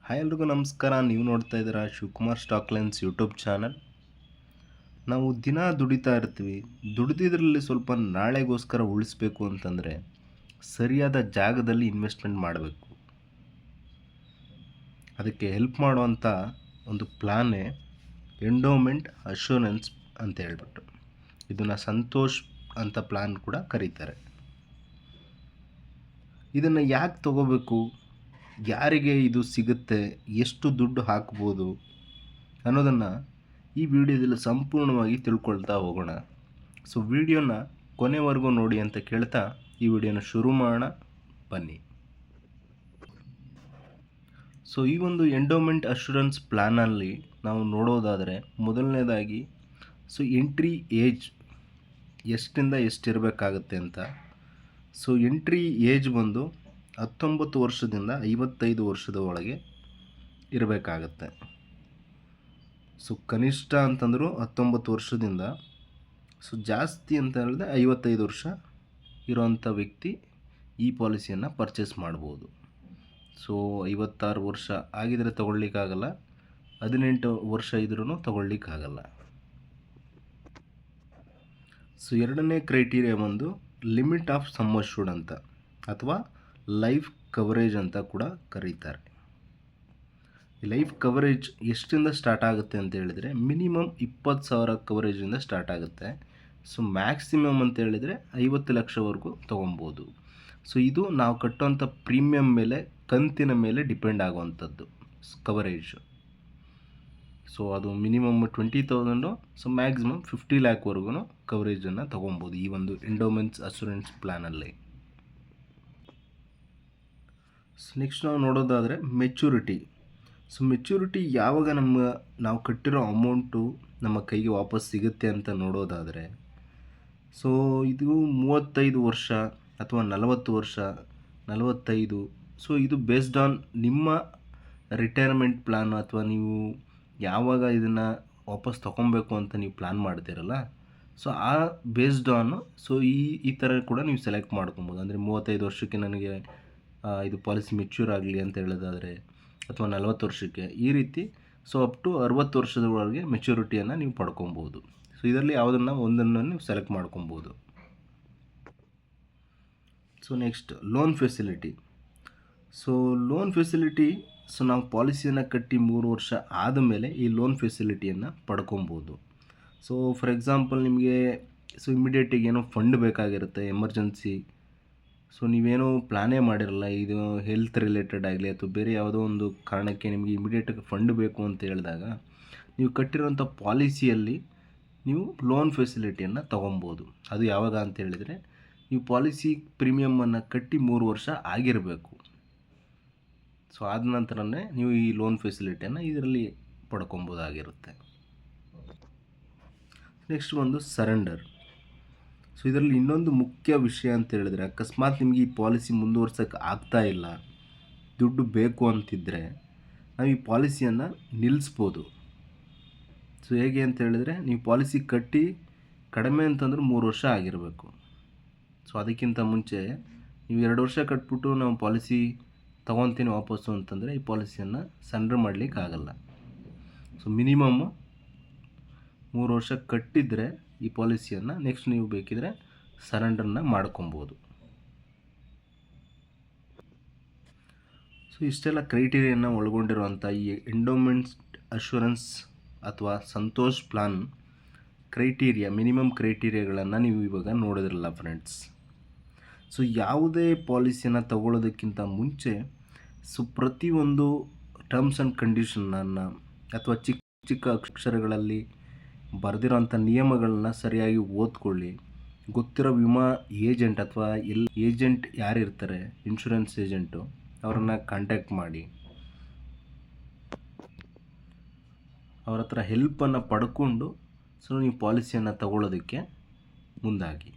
Hi ಎಲ್ರಿಗೂ ನಮಸ್ಕಾರ. ನೀವು ನೋಡ್ತಾ ಇದ್ದೀರಾ Shivakumar stock lines YouTube channel. ನಾವು ದಿನ ದುಡಿತಾ ಇರ್ತೀವಿ. ದುಡಿದಿದ್ರಲ್ಲಿ ಸ್ವಲ್ಪ ನಾಳೆಗೋಸ್ಕರ ಉಳಿಸ್ಬೇಕು ಅಂತಂದರೆ ಸರಿಯಾದ ಜಾಗದಲ್ಲಿ ಇನ್ವೆಸ್ಟ್ಮೆಂಟ್ ಮಾಡಬೇಕು. ಅದಕ್ಕೆ ಹೆಲ್ಪ್ ಮಾಡುವಂಥ ಒಂದು ಪ್ಲಾನೇ ಎಂಡೋಮೆಂಟ್ ಅಶ್ಯೂರೆನ್ಸ್ ಅಂತ ಹೇಳ್ಬಿಟ್ಟು, ಇದನ್ನು ಸಂತೋಷ್ ಅಂತ ಪ್ಲಾನ್ ಕೂಡ ಕರೀತಾರೆ. ಇದನ್ನು ಯಾಕೆ ತಗೋಬೇಕು, ಯಾರಿಗೆ ಇದು ಸಿಗುತ್ತೆ, ಎಷ್ಟು ದುಡ್ಡು ಹಾಕ್ಬೋದು ಅನ್ನೋದನ್ನು ಈ ವಿಡಿಯೋದಲ್ಲಿ ಸಂಪೂರ್ಣವಾಗಿ ತಿಳ್ಕೊಳ್ತಾ ಹೋಗೋಣ. ಸೊ ವಿಡಿಯೋನ ಕೊನೆವರೆಗೂ ನೋಡಿ ಅಂತ ಕೇಳ್ತಾ ಈ ವಿಡಿಯೋನ ಶುರು ಮಾಡೋಣ, ಬನ್ನಿ. ಸೊ ಈ ಒಂದು ಎಂಡೋಮೆಂಟ್ ಅಶ್ಯೂರೆನ್ಸ್ ಪ್ಲ್ಯಾನಲ್ಲಿ ನಾವು ನೋಡೋದಾದರೆ ಮೊದಲನೇದಾಗಿ ಎಂಟ್ರಿ ಏಜ್ ಎಷ್ಟಿಂದ ಎಷ್ಟಿರಬೇಕಾಗುತ್ತೆ ಅಂತ. ಸೊ ಎಂಟ್ರಿ ಏಜ್ ಬಂದು 19 ವರ್ಷದಿಂದ 55 ವರ್ಷದ ಒಳಗೆ ಇರಬೇಕಾಗತ್ತೆ. ಸೊ ಕನಿಷ್ಠ ಅಂತಂದರೂ 19 ವರ್ಷದಿಂದ, ಜಾಸ್ತಿ ಅಂತ ಹೇಳಿದ್ರೆ 55 ವರ್ಷ ಇರೋವಂಥ ವ್ಯಕ್ತಿ ಈ ಪಾಲಿಸಿಯನ್ನು ಪರ್ಚೇಸ್ ಮಾಡ್ಬೋದು. ಸೊ 56 ವರ್ಷ ಆಗಿದರೆ ತೊಗೊಳ್ಲಿಕ್ಕಾಗಲ್ಲ, 18 ವರ್ಷ ಇದ್ರೂ ತೊಗೊಳ್ಲಿಕ್ಕಾಗಲ್ಲ. ಸೊ ಎರಡನೇ ಕ್ರೈಟೀರಿಯಾ ಬಂದು ಲಿಮಿಟ್ ಆಫ್ ಸಮ್ ಅಶ್ಯೂರ್ಡ್ ಅಂತ, ಅಥವಾ ಲೈಫ್ ಕವರೇಜ್ ಅಂತ ಕೂಡ ಕರೀತಾರೆ. ಈ ಲೈಫ್ ಕವರೇಜ್ ಎಷ್ಟಿಂದ ಸ್ಟಾರ್ಟ್ ಆಗುತ್ತೆ ಅಂತ ಹೇಳಿದರೆ ಮಿನಿಮಮ್ 20,000 ಕವರೇಜಿಂದ ಸ್ಟಾರ್ಟ್ ಆಗುತ್ತೆ. ಸೊ ಮ್ಯಾಕ್ಸಿಮಮ್ ಅಂತ ಹೇಳಿದರೆ 50 ಲಕ್ಷವರೆಗೂ ತೊಗೊಬೋದು. ಸೊ ಇದು ನಾವು ಕಟ್ಟುವಂಥ ಪ್ರೀಮಿಯಮ್ ಮೇಲೆ, ಕಂತಿನ ಮೇಲೆ ಡಿಪೆಂಡ್ ಆಗುವಂಥದ್ದು ಕವರೇಜ್. ಸೊ ಅದು ಮಿನಿಮಮ್ 20,000, ಸೊ ಮ್ಯಾಕ್ಸಿಮಮ್ 50 ಲ್ಯಾಕ್ವರೆಗೂ ಕವರೇಜನ್ನು ತೊಗೊಬೋದು ಈ ಒಂದು ಎಂಡೋಮೆಂಟ್ಸ್ ಅಶ್ಯೂರೆನ್ಸ್ ಪ್ಲ್ಯಾನಲ್ಲಿ. ಸೊ ನೆಕ್ಸ್ಟ್ ನಾವು ನೋಡೋದಾದರೆ ಮೆಚುರಿಟಿ. ಸೊ ಮೆಚುರಿಟಿ ಯಾವಾಗ ನಾವು ಕಟ್ಟಿರೋ ಅಮೌಂಟು ನಮ್ಮ ಕೈಗೆ ವಾಪಸ್ ಸಿಗುತ್ತೆ ಅಂತ ನೋಡೋದಾದರೆ, ಸೊ ಇದು 35 ವರ್ಷ ಅಥವಾ 40 ವರ್ಷ, 45. ಸೊ ಇದು ಬೇಸ್ಡ್ ಆನ್ ನಿಮ್ಮ ರಿಟೈರ್ಮೆಂಟ್ ಪ್ಲ್ಯಾನ್, ಅಥವಾ ನೀವು ಯಾವಾಗ ಇದನ್ನು ವಾಪಸ್ ತೊಗೊಬೇಕು ಅಂತ ನೀವು ಪ್ಲ್ಯಾನ್ ಮಾಡ್ತೀರಲ್ಲ, ಸೊ ಆ ಬೇಸ್ಡ್ ಆನ್ ಈ ಥರ ಕೂಡ ನೀವು ಸೆಲೆಕ್ಟ್ ಮಾಡ್ಕೊಬೋದು. ಅಂದರೆ 35 ವರ್ಷಕ್ಕೆ ನನಗೆ ಇದು ಪಾಲಿಸಿ ಮೆಚ್ಯೂರ್ ಆಗಲಿ ಅಂತ ಹೇಳೋದಾದರೆ, ಅಥವಾ 40 ವರ್ಷಕ್ಕೆ, ಈ ರೀತಿ. ಸೊ ಅಪ್ ಟು 60 ವರ್ಷದವರೆಗೆ ಮೆಚುರಿಟಿಯನ್ನು ನೀವು ಪಡ್ಕೊಬೋದು. ಸೊ ಇದರಲ್ಲಿ ಒಂದನ್ನು ನೀವು ಸೆಲೆಕ್ಟ್ ಮಾಡ್ಕೊಬೋದು. So next loan facility. So loan facility, so ನಾವು ಪಾಲಿಸಿಯನ್ನು ಕಟ್ಟಿ 3 ವರ್ಷ ಆದಮೇಲೆ ಈ ಲೋನ್ ಫೆಸಿಲಿಟಿಯನ್ನು ಪಡ್ಕೊಬೋದು. ಸೊ ಫಾರ್ ಎಕ್ಸಾಂಪಲ್ ನಿಮಗೆ ಇಮಿಡಿಯೇಟಿಗೆ ಏನೋ ಫಂಡ್ ಬೇಕಾಗಿರುತ್ತೆ, ಎಮರ್ಜೆನ್ಸಿ. ಸೊ ನೀವೇನೋ ಪ್ಲ್ಯಾನೇ ಮಾಡಿರಲ್ಲ, ಇದು ಹೆಲ್ತ್ ರಿಲೇಟೆಡ್ ಆಗಲಿ ಅಥವಾ ಬೇರೆ ಯಾವುದೋ ಒಂದು ಕಾರಣಕ್ಕೆ ನಿಮಗೆ ಇಮಿಡಿಯೇಟಾಗಿ ಫಂಡ್ ಬೇಕು ಅಂತ ಹೇಳಿದಾಗ ನೀವು ಕಟ್ಟಿರೋಂಥ ಪಾಲಿಸಿಯಲ್ಲಿ ನೀವು ಲೋನ್ ಫೆಸಿಲಿಟಿಯನ್ನು ತೊಗೊಬೋದು. ಅದು ಯಾವಾಗ ಅಂತ ಹೇಳಿದರೆ ನೀವು ಪಾಲಿಸಿ ಪ್ರೀಮಿಯಮನ್ನು ಕಟ್ಟಿ 3 ವರ್ಷ ಆಗಿರಬೇಕು. ಸೊ ಆದ ನಂತರನೇ ನೀವು ಈ ಲೋನ್ ಫೆಸಿಲಿಟಿಯನ್ನು ಇದರಲ್ಲಿ ಪಡ್ಕೊಬೋದಾಗಿರುತ್ತೆ. ನೆಕ್ಸ್ಟ್ ಒಂದು ಸರೆಂಡರ್. ಸೊ ಇದರಲ್ಲಿ ಇನ್ನೊಂದು ಮುಖ್ಯ ವಿಷಯ ಅಂತ ಹೇಳಿದ್ರೆ, ಅಕಸ್ಮಾತ್ ನಿಮಗೆ ಈ ಪಾಲಿಸಿ ಮುಂದುವರ್ಸೋಕ್ಕೆ ಆಗ್ತಾ ಇಲ್ಲ, ದುಡ್ಡು ಬೇಕು ಅಂತಿದ್ದರೆ ನಾವು ಈ ಪಾಲಿಸಿಯನ್ನು ನಿಲ್ಲಿಸ್ಬೋದು. ಸೊ ಹೇಗೆ ಅಂತ ಹೇಳಿದ್ರೆ, ನೀವು ಪಾಲಿಸಿ ಕಟ್ಟಿ ಕಡಿಮೆ ಅಂತಂದ್ರೆ 3 ವರ್ಷ ಆಗಿರಬೇಕು. ಸೊ ಅದಕ್ಕಿಂತ ಮುಂಚೆ ನೀವು 2 ವರ್ಷ ಕಟ್ಬಿಟ್ಟು ನಾವು ಪಾಲಿಸಿ ತೊಗೊತೀನಿ ವಾಪಸ್ಸು ಅಂತಂದರೆ ಈ ಪಾಲಿಸಿಯನ್ನು ಸರೆಂಡರ್ ಮಾಡಲಿಕ್ಕಾಗಲ್ಲ. ಸೊ ಮಿನಿಮಮ್ಮು 3 ವರ್ಷ ಕಟ್ಟಿದರೆ ಈ ಪಾಲಿಸಿಯನ್ನು ನೆಕ್ಸ್ಟ್ ನೀವು ಬೇಕಿದ್ರೆ ಸರೆಂಡರ್ನ ಮಾಡ್ಕೊಬೋದು. ಸೊ ಇಷ್ಟೆಲ್ಲ ಕ್ರೈಟೀರಿಯಾನ ಒಳಗೊಂಡಿರುವಂಥ ಈ ಎಂಡೋಮೆಂಟ್ಸ್ ಅಶ್ಯೂರೆನ್ಸ್ ಅಥವಾ ಸಂತೋಷ್ ಪ್ಲಾನ್ ಕ್ರೈಟೀರಿಯಾ, ಮಿನಿಮಮ್ ಕ್ರೈಟೀರಿಯಾಗಳನ್ನು ನೀವು ಇವಾಗ ನೋಡಿದ್ರಲ್ಲ ಫ್ರೆಂಡ್ಸ್. ಸೊ ಯಾವುದೇ ಪಾಲಿಸಿಯನ್ನು ತಗೊಳ್ಳೋದಕ್ಕಿಂತ ಮುಂಚೆ ಪ್ರತಿಯೊಂದು ಟರ್ಮ್ಸ್ ಆ್ಯಂಡ್ ಕಂಡೀಷನನ್ನು ಅಥವಾ ಚಿಕ್ಕ ಚಿಕ್ಕ ಅಕ್ಷರಗಳಲ್ಲಿ ಬರೆದಿರೋಂಥ ನಿಯಮಗಳನ್ನ ಸರಿಯಾಗಿ ಓದ್ಕೊಳ್ಳಿ. ಗೊತ್ತಿರೋ ವಿಮಾ ಏಜೆಂಟ್ ಅಥವಾ ಏಜೆಂಟ್ ಯಾರಿರ್ತಾರೆ, ಇನ್ಶೂರೆನ್ಸ್ ಏಜೆಂಟು, ಅವರನ್ನು ಕಾಂಟ್ಯಾಕ್ಟ್ ಮಾಡಿ ಅವ್ರ ಹತ್ರ ಹೆಲ್ಪನ್ನು ಪಡ್ಕೊಂಡು ನೀವು ಪಾಲಿಸಿಯನ್ನು ತಗೊಳ್ಳೋದಕ್ಕೆ ಮುಂದಾಗಿ.